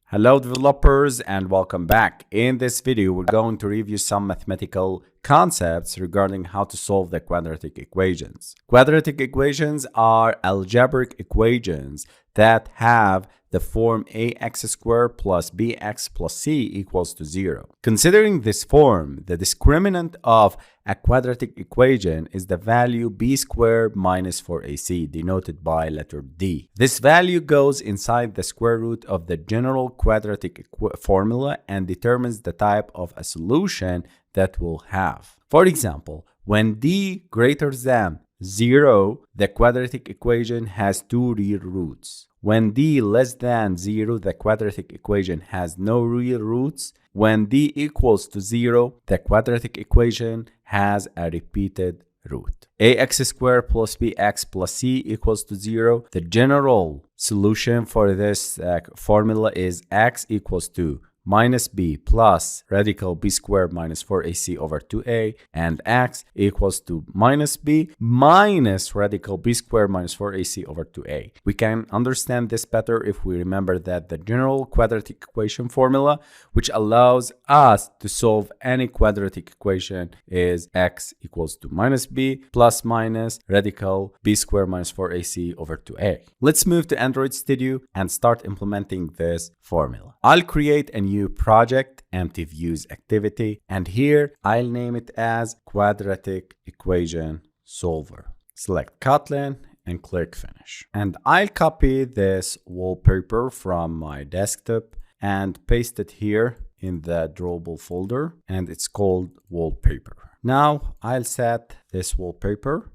Hello developers and welcome back. In this video, we're going to review some mathematical concepts regarding how to solve the quadratic equations. Quadratic equations are algebraic equations that have the form ax squared plus bx plus c equals to 0. Considering this form, the discriminant of a quadratic equation is the value b squared minus 4ac, denoted by letter D. This value goes inside the square root of the general quadratic formula and determines the type of a solution that we'll have. For example, when d greater than 0, the quadratic equation has two real roots. When d less than 0, the quadratic equation has no real roots. When d equals to 0, the quadratic equation has a repeated root. Ax squared plus bx plus c equals to 0. The general solution for this formula is x equals to minus b plus radical b squared minus 4ac over 2a, and x equals to minus b minus radical b squared minus 4ac over 2a. We can understand this better if we remember that the general quadratic equation formula, which allows us to solve any quadratic equation, is x equals to minus b plus minus radical b squared minus 4ac over 2a. Let's move to Android Studio and start implementing this formula. I'll create a new project, empty views activity, and here I'll name it as quadratic equation solver. Select Kotlin and click finish. And I'll copy this wallpaper from my desktop and paste it here in the drawable folder, and it's called wallpaper. Now I'll set this wallpaper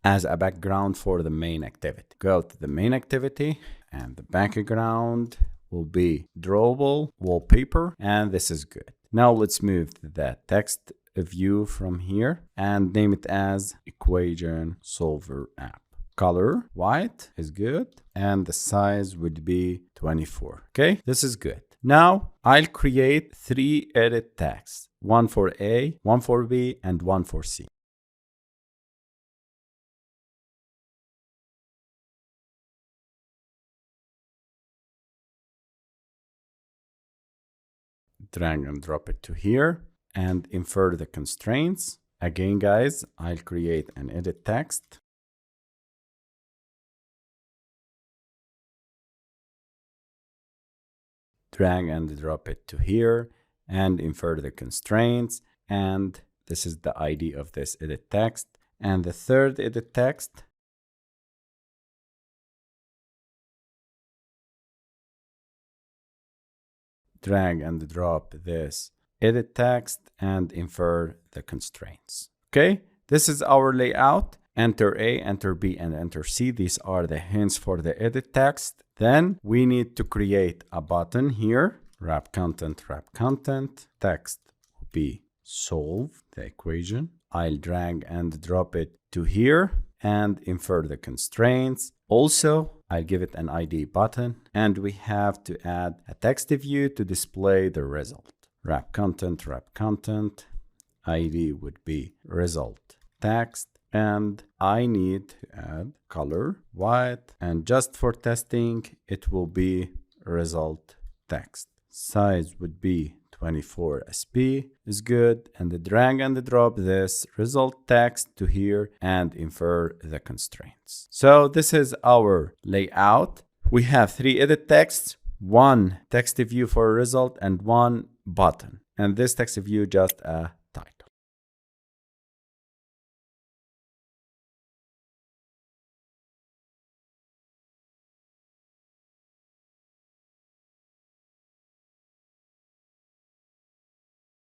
as a background for the main activity. Go to the main activity and the background will be drawable wallpaper, and this is good. Now let's move to the text view from here and name it as equation solver app. Color white is good, and the size would be 24. Okay, this is good. Now I'll create 3 edit texts, one for A, one for B, and one for C. Drag and drop it to here and infer the constraints. Again, guys, I'll create an edit text. Drag and drop it to here and infer the constraints. And this is the ID of this edit text. And the third edit text, drag and drop this edit text and infer the constraints. Okay, this is our layout. Enter A, enter B, and enter C. These are the hints for the edit text. Then we need to create a button here. Wrap content, text will be solve the equation. I'll drag and drop it to here and infer the constraints. Also, I'll give it an ID button, and we have to add a text view to display the result. Wrap content, ID would be result text, and I need to add color white, and just for testing, it will be result text. Size would be 24 sp is good, and the drag and drop this result text to here and infer the constraints. So this is our layout. We have 3 edit texts, 1 text view for a result, and 1 button. And this text view just a